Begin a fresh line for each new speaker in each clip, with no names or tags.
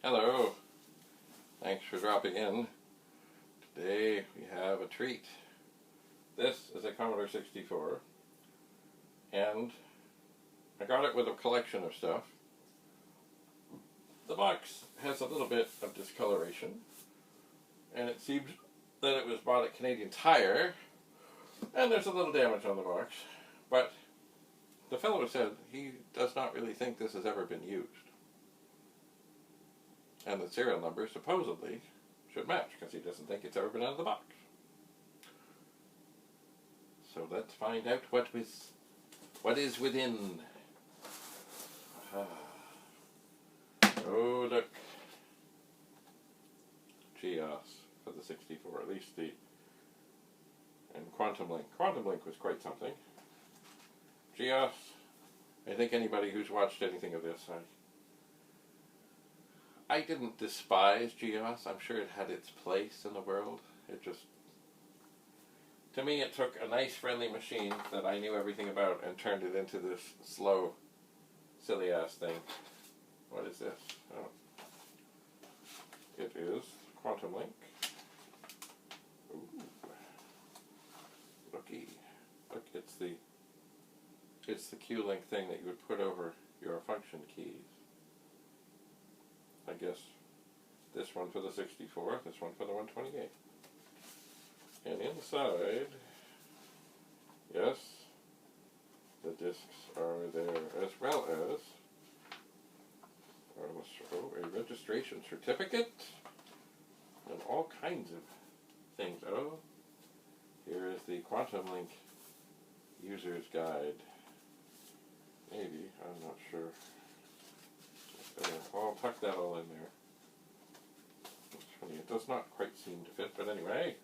Hello, thanks for dropping in. Today we have a treat. This is a Commodore 64 and I got it with a collection of stuff. The box has a little bit of discoloration and it seems that it was bought at Canadian Tire and there's a little damage on the box, but the fellow said he does not really think this has ever been used. And the serial number supposedly should match because he doesn't think it's ever been out of the box. So let's find out what is within. Oh look, GEOS for the 64, at least and Quantum Link. Quantum Link was quite something. GEOS, I think anybody who's watched anything of this, I didn't despise GEOS. I'm sure it had its place in the world. It just, to me, it took a nice, friendly machine that I knew everything about and turned it into this slow, silly-ass thing. What is this? Oh. It is Quantum Link. Ooh. Looky. Look, it's the Q-Link thing that you would put over your function keys. I guess this one for the 64, this one for the 128. And inside, yes, the discs are there, as well as a registration certificate and all kinds of things. Oh, here is the Quantum Link User's Guide. Maybe, I'm not sure. I'll tuck that all in there. It's funny, it does not quite seem to fit, but anyway,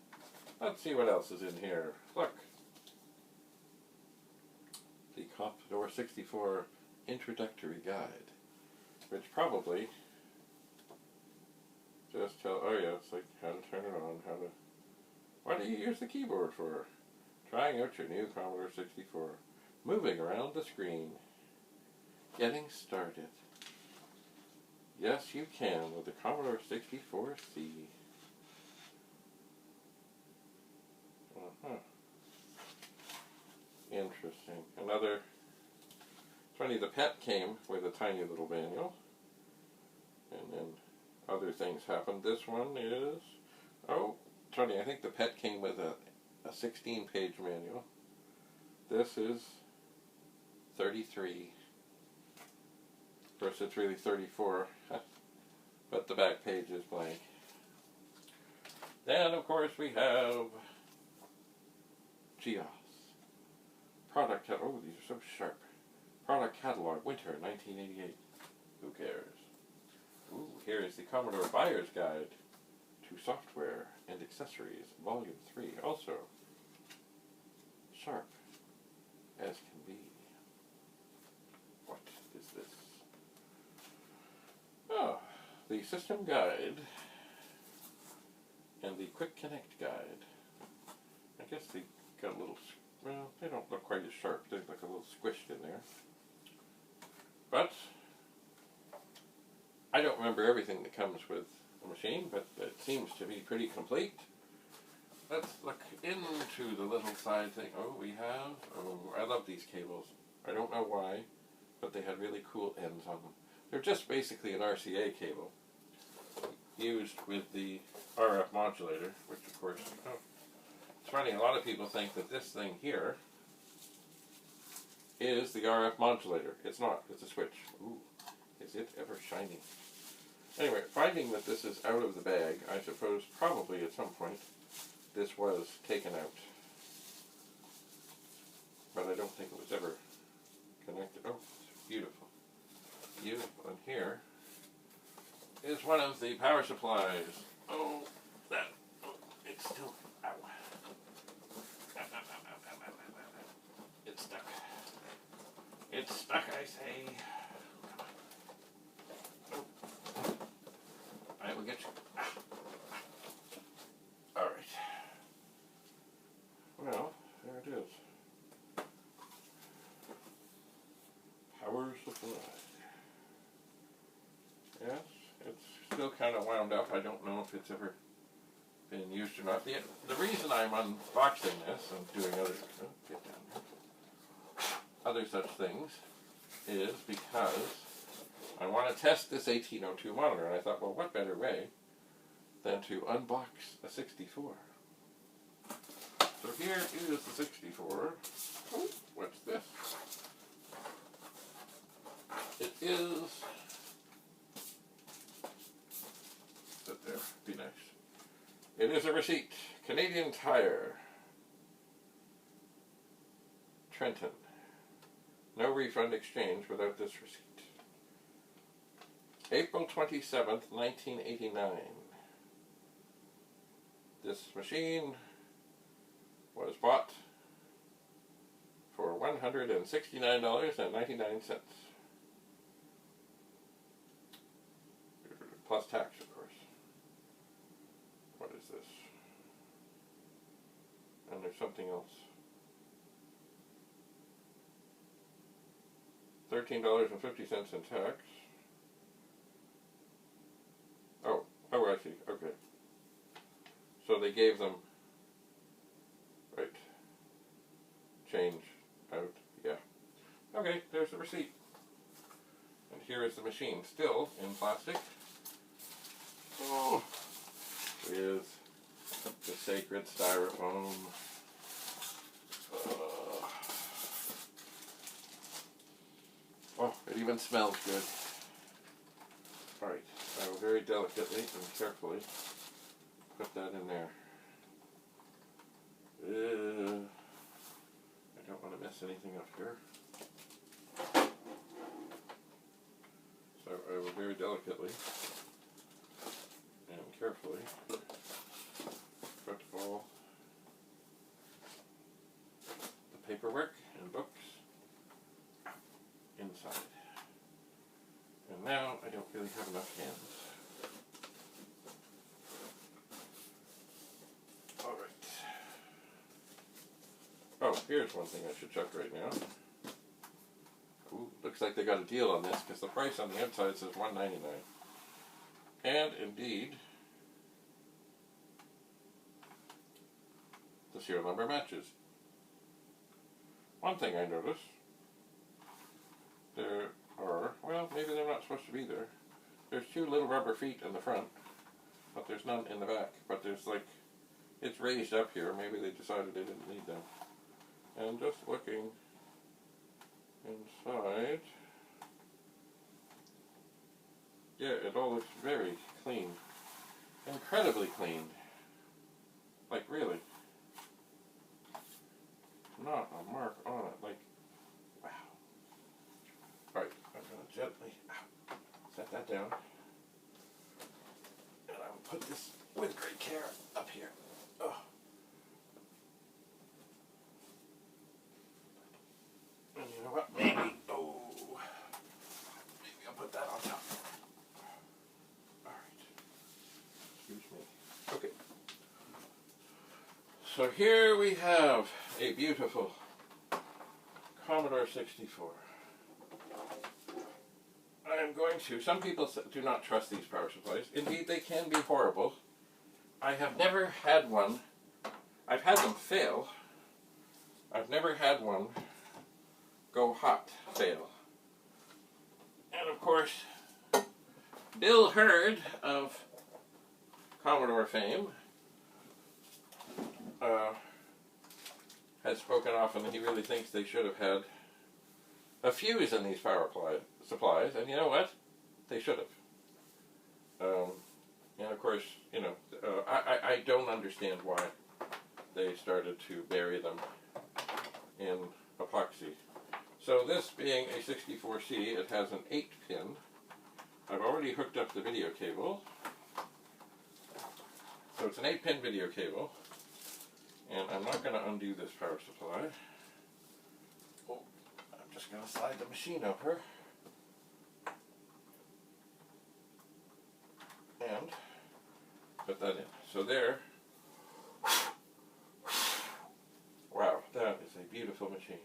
let's see what else is in here. Look, the Commodore 64 Introductory Guide, which probably just tell, oh yeah, it's like how to turn it on, what do you use the keyboard for? Trying out your new Commodore 64, moving around the screen, getting started. Yes, you can with the Commodore 64C. Interesting. Another, it's funny, the PET came with a tiny little manual. And then other things happened. This one is, oh, funny, I think the PET came with a 16-page manual. This is 33. Of course, it's really 34, but the back page is blank. Then, of course, we have GEOS. Product catalog. Oh, these are so sharp. Product catalog, winter 1988. Who cares? Ooh, here is the Commodore Buyer's Guide to Software and Accessories, Volume 3. Also, sharp as can be. What is this? Oh, the System Guide and the Quick Connect Guide. I guess they got a little, well, they don't look quite as sharp. They look a little squished in there. But I don't remember everything that comes with the machine, but it seems to be pretty complete. Let's look into the little side thing. Oh, we have, oh, I love these cables. I don't know why, but they had really cool ends on them. They're just basically an RCA cable used with the RF modulator, which of course, oh, it's funny, a lot of people think that this thing here is the RF modulator. It's not, it's a switch. Ooh, is it ever shiny? Anyway, finding that this is out of the bag, I suppose probably at some point this was taken out. But I don't think it was ever connected. Oh, it's beautiful. Beautiful. And here is one of the power supplies. Oh, that, oh, it's still, ow. It's stuck. It's stuck, I say. Oh. I will get you. All right. Well, there it is. Power supply. Yes, it's still kind of wound up. I don't know if it's ever been used or not. The reason I'm unboxing this and doing other such things is because I want to test this 1802 monitor, and I thought, well, what better way than to unbox a 64. So here is the 64. Oh, what's this? It is, sit there, be nice. It is a receipt. Canadian Tire. Trenton. No refund exchange without this receipt. April 27th, 1989. This machine was bought for $169.99. Plus tax, of course. What is this? And there's something else. $13.50 in tax. Oh, I see. Okay. So they gave them, right, change out, yeah. Okay, there's the receipt. And here is the machine, still in plastic. Oh, with the sacred styrofoam. Oh, it even smells good. Alright, I will very delicately and carefully put that in there. I don't want to mess anything up here. So I will very delicately and carefully put all the paperwork and books inside. And now I don't really have enough hands. Alright. Oh, here's one thing I should check right now. Ooh, looks like they got a deal on this because the price on the outside says $199. And indeed, the serial number matches. One thing I noticed, there are, well, maybe they're not supposed to be there. There's two little rubber feet in the front, but there's none in the back. But there's like, it's raised up here. Maybe they decided they didn't need them. And just looking inside, yeah, it all looks very clean. Incredibly clean. Like, really. Not a mark on it. Like, wow. Alright, I'm going to gently set that down. And I will put this with great care up here. Oh. And you know what? Maybe I'll put that on top. Alright. Excuse me. Okay. So here we have a beautiful Commodore 64. I am going to, some people do not trust these power supplies. Indeed, they can be horrible. I have never had one. I've had them fail. I've never had one go hot, fail. And of course, Bill Hurd of Commodore fame has spoken often that he really thinks they should have had a fuse in these power supplies, and you know what? They should have. And of course, you know, I don't understand why they started to bury them in epoxy. So this being a 64C, it has an 8-pin. I've already hooked up the video cable. So it's an 8-pin video cable. And I'm not going to undo this power supply. Oh, I'm just going to slide the machine over. And put that in. So there. Wow, that is a beautiful machine.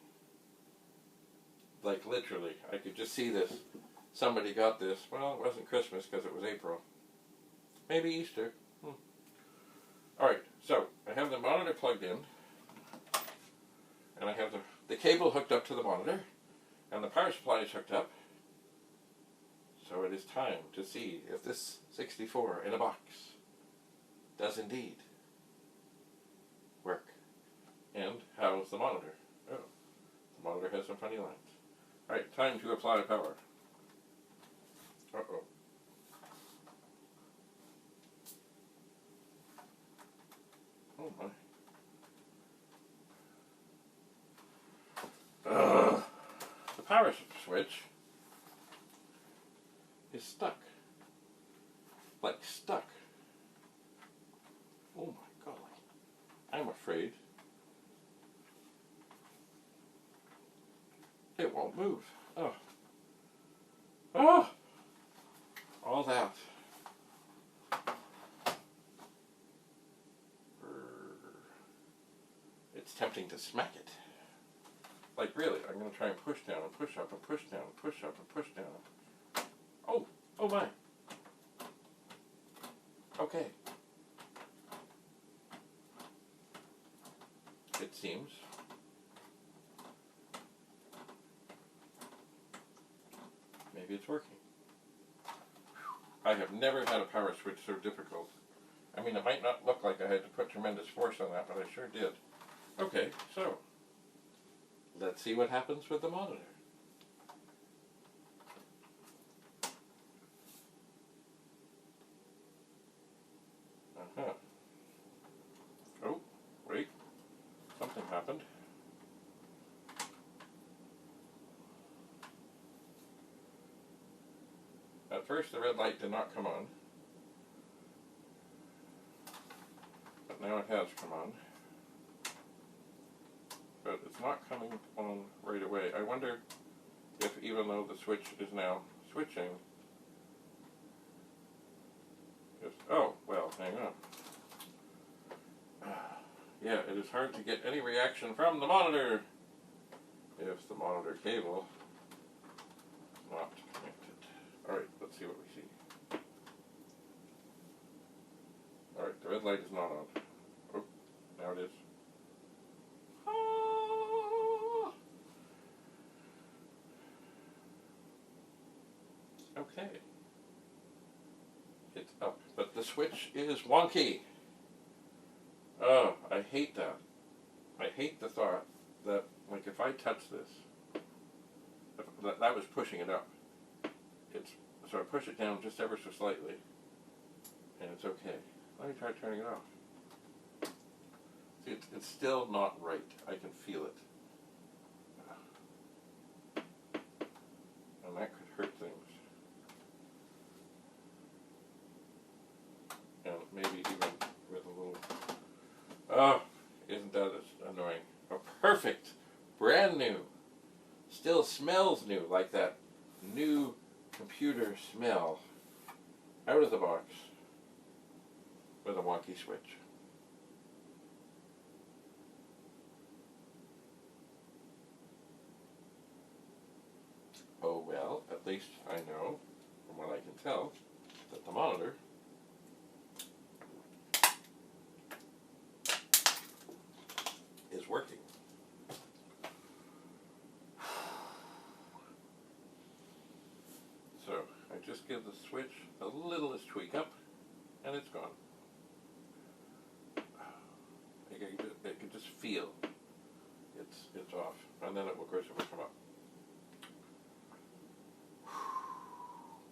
Like literally, I could just see this. Somebody got this. Well, it wasn't Christmas because it was April. Maybe Easter. Alright, so I have the monitor plugged in, and I have the cable hooked up to the monitor, and the power supply is hooked up. So it is time to see if this 64 in a box does indeed work. And how's the monitor? Oh, the monitor has some funny lines. Alright, time to apply power. Uh-oh. Oh my. The power switch is stuck. Like stuck. Oh my golly. I'm afraid it won't move. Oh. Oh! All that. It's tempting to smack it. Like really, I'm going to try and push down and push up and push down and push up and push down. Oh! Oh my! Okay. It seems. Maybe it's working. I have never had a power switch so difficult. I mean, it might not look like I had to put tremendous force on that, but I sure did. Okay, so let's see what happens with the monitor. Uh-huh. Oh, wait. Something happened. At first the red light did not come on. But now it has come on. But it's not coming on right away. I wonder if even though the switch is now switching, oh, well, hang on. Yeah, it is hard to get any reaction from the monitor if the monitor cable is not connected. Alright, let's see what we see. Alright, the red light is not on. Oh, now it is. Okay. It's up, but the switch is wonky. Oh, I hate that. I hate the thought that, like, if I touch this, that was pushing it up. So I push it down just ever so slightly, and it's okay. Let me try turning it off. See, it's still not right. I can feel it. And that could hurt things. And maybe even with a little... Oh, isn't that annoying? Oh, perfect! Brand new! Still smells new, like that new computer smell. Out of the box. With a wonky switch. Oh well, at least I know, from what I can tell, that the monitor is working. So, I just give the switch the littlest tweak up, and it's gone. I can just feel it's off, and then of course it will come up.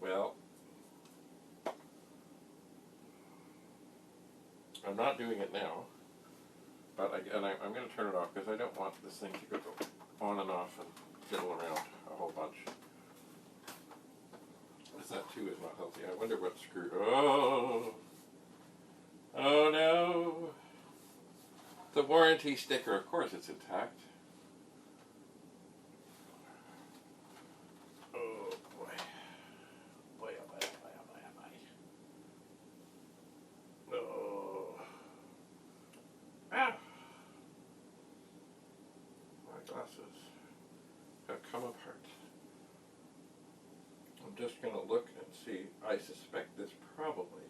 Well, I'm not doing it now, but I'm going to turn it off because I don't want this thing to go on and off and fiddle around a whole bunch. Because that too is not healthy. I wonder what screw... Oh! Oh no! The warranty sticker, of course it's intact. Oh boy. Boy, oh boy, oh boy, oh boy, oh boy. Oh. Ah! My glasses have come apart. I'm just going to look and see. I suspect this probably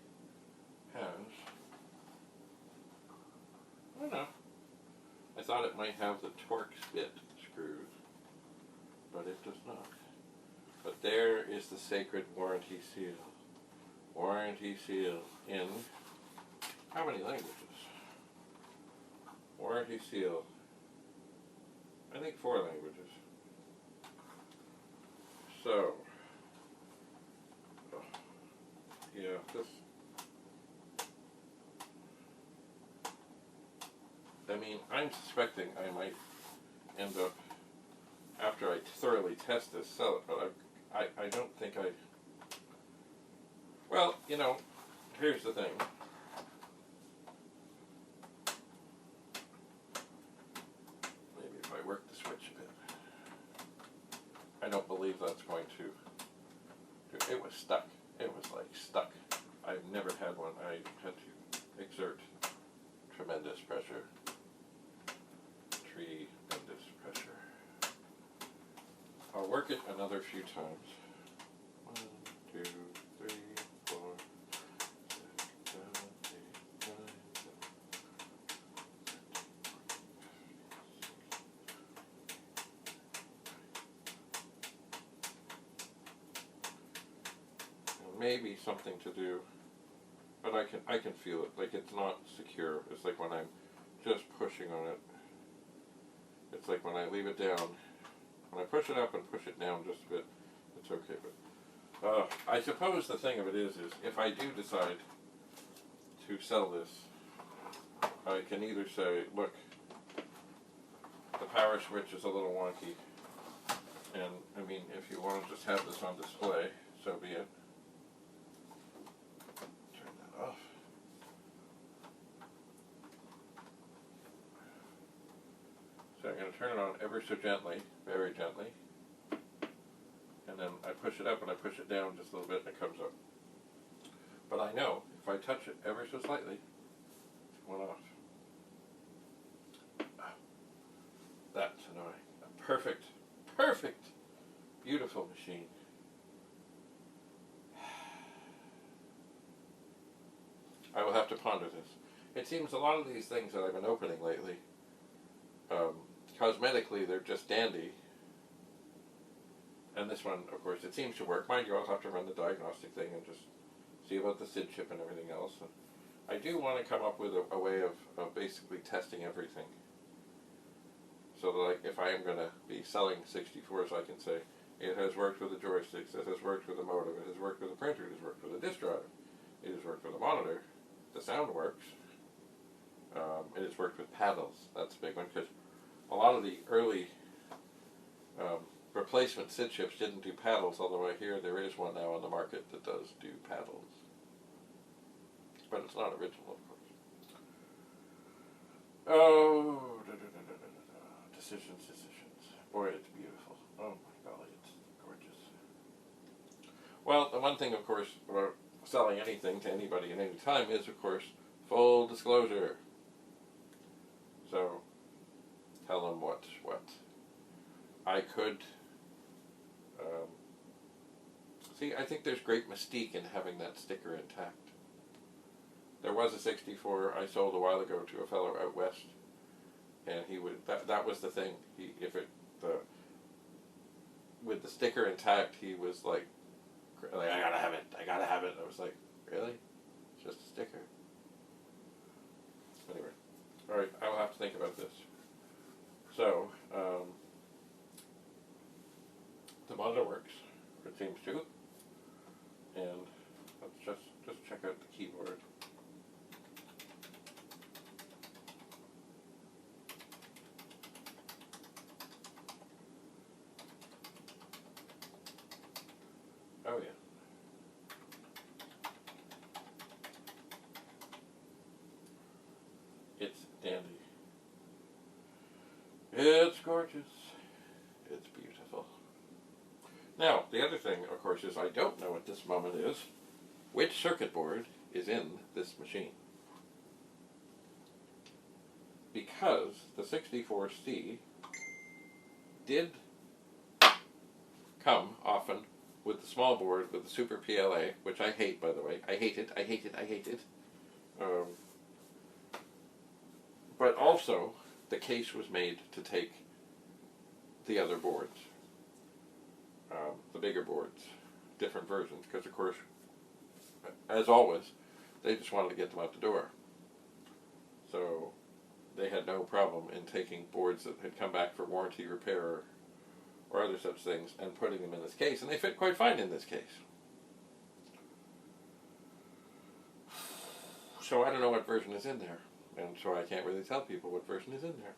thought it might have the Torx bit screws, but it does not. But there is the sacred warranty seal. Warranty seal in how many languages? Warranty seal. I think 4 languages. So, yeah, this. I mean, I'm suspecting I might end up, after I thoroughly test this, sell it, but I don't think I... Well, you know, here's the thing. Maybe if I work the switch a bit. I don't believe that's going to... It was stuck. It was like stuck. I've never had one. I had to exert tremendous pressure. Tremendous pressure. I'll work it another few times. 1, 2, 3, 4, 6, 7, 8, 9, 10, maybe something to do, but I can feel it. Like, it's not secure. It's like when I'm just pushing on it. It's like when I leave it down. When I push it up and push it down just a bit, it's okay. But I suppose the thing of it is if I do decide to sell this, I can either say, look, the power switch is a little wonky, and I mean, if you want to just have this on display, so be it. Turn that off. So I'm going to turn it on ever so gently, very gently, and then I push it up and I push it down just a little bit and it comes up. But I know if I touch it ever so slightly, it went off. That's annoying. A perfect, perfect, beautiful machine. I will have to ponder this. It seems a lot of these things that I've been opening lately, cosmetically, they're just dandy. And this one, of course, it seems to work. Mind you, I'll have to run the diagnostic thing and just see about the SID chip and everything else. And I do want to come up with a way of basically testing everything. So that, like, if I am going to be selling 64s, I can say, it has worked with the joysticks, it has worked with the modem, it has worked with the printer, it has worked with the disk drive, it has worked with the monitor, the sound works, it has worked with paddles. That's a big one, because a lot of the early replacement SID chips didn't do paddles, although I hear there is one now on the market that does do paddles. But it's not original, of course. Oh, decisions. Boy, it's beautiful. Oh my golly, it's gorgeous. Well, the one thing, of course, about selling anything to anybody at any time is, of course, full disclosure. So, tell them what. I could, see, I think there's great mystique in having that sticker intact. There was a 64 I sold a while ago to a fellow out west, and he would, that was the thing, with the sticker intact, he was like, I gotta have it. I was like, really? It's just a sticker. Anyway, alright, I will have to think about this. So, the monitor works, it seems to, and let's just check out the keyboard. Oh yeah. It's dandy. It's gorgeous. It's beautiful. Now, the other thing, of course, is I don't know at this moment is which circuit board is in this machine. Because the 64C did come often with the small board with the Super PLA, which I hate, by the way. I hate it. But also, the case was made to take the other boards, the bigger boards, different versions, because of course, as always, they just wanted to get them out the door. So they had no problem in taking boards that had come back for warranty repair or other such things and putting them in this case, and they fit quite fine in this case. So I don't know what version is in there, and so I can't really tell people what version is in there.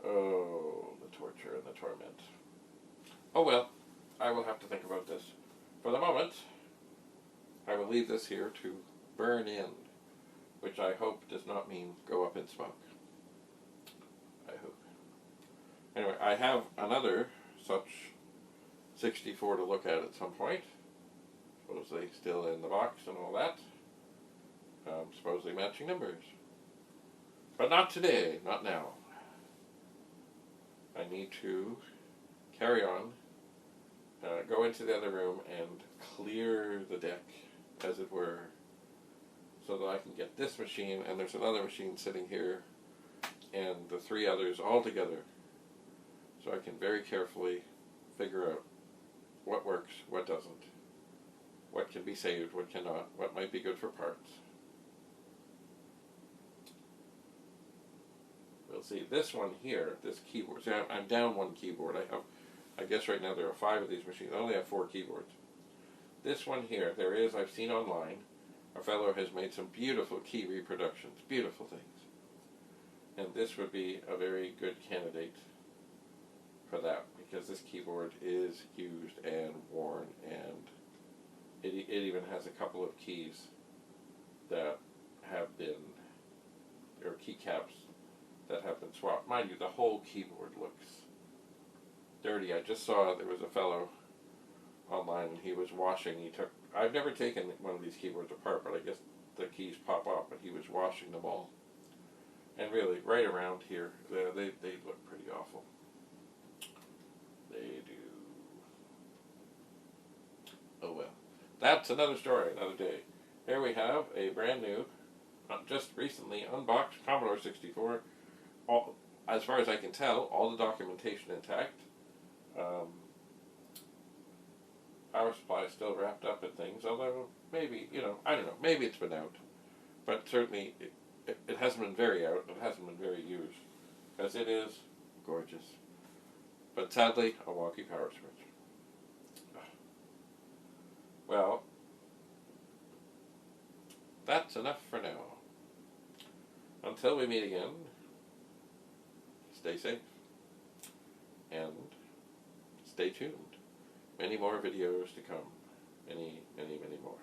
Oh, the torture and the torment. Oh well, I will have to think about this. For the moment, I will leave this here to burn in, which I hope does not mean go up in smoke. I hope. Anyway, I have another such 64 to look at some point. Supposedly still in the box and all that. Supposedly matching numbers. But not today, not now. I need to carry on, go into the other room and clear the deck, as it were, so that I can get this machine, and there's another machine sitting here, and the three others all together, so I can very carefully figure out what works, what doesn't, what can be saved, what cannot, what might be good for parts. We'll see. This one here, this keyboard, see, I'm down one keyboard. I guess right now there are 5 of these machines. I only have 4 keyboards. This one here, I've seen online, a fellow has made some beautiful key reproductions, beautiful things. And this would be a very good candidate for that, because this keyboard is used and worn, and it even has a couple of keys that have been, or keycaps that have been swapped. Mind you, the whole keyboard looks dirty. I just saw there was a fellow online and he was washing. I've never taken one of these keyboards apart, but I guess the keys pop off, but he was washing them all. And really, right around here, they look pretty awful. They do. Oh well. That's another story, another day. Here we have a brand new, just recently unboxed Commodore 64. As far as I can tell, all the documentation intact. Power supply is still wrapped up in things, although maybe, I don't know, maybe it's been out. But certainly it hasn't been very out, it hasn't been very used, because it is gorgeous. But sadly, a wonky power switch. Well, that's enough for now. Until we meet again, stay safe and stay tuned. Many more videos to come. Many, many, many more.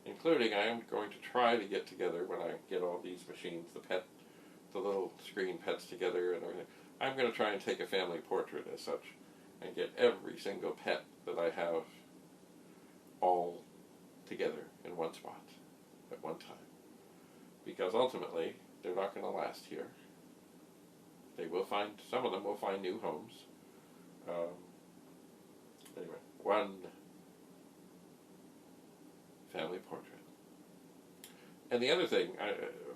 Including, I am going to try to get together, when I get all these machines, the little screen pets together and everything, I'm going to try and take a family portrait as such, and get every single pet that I have all together in one spot at one time. Because ultimately, they're not going to last here. They will find, some of them will find new homes. Anyway, one family portrait. And the other thing,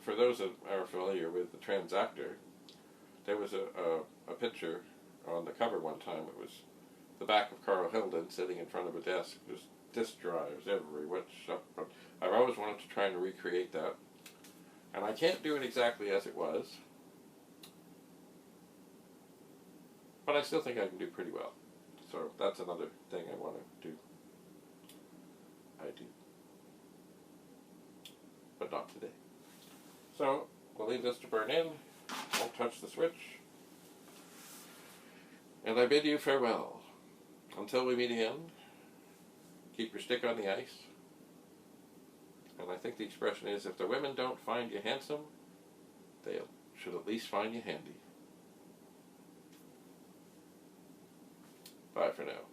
for those that are familiar with the Transactor, there was a picture on the cover one time. It was the back of Carl Hilden sitting in front of a desk. There's disk drives everywhere. I've always wanted to try and recreate that. And I can't do it exactly as it was, but I still think I can do pretty well. So that's another thing I want to do. I do. But not today. So we'll leave this to burn in. Won't touch the switch. And I bid you farewell. Until we meet again, keep your stick on the ice. And I think the expression is, if the women don't find you handsome, they should at least find you handy. Bye for now.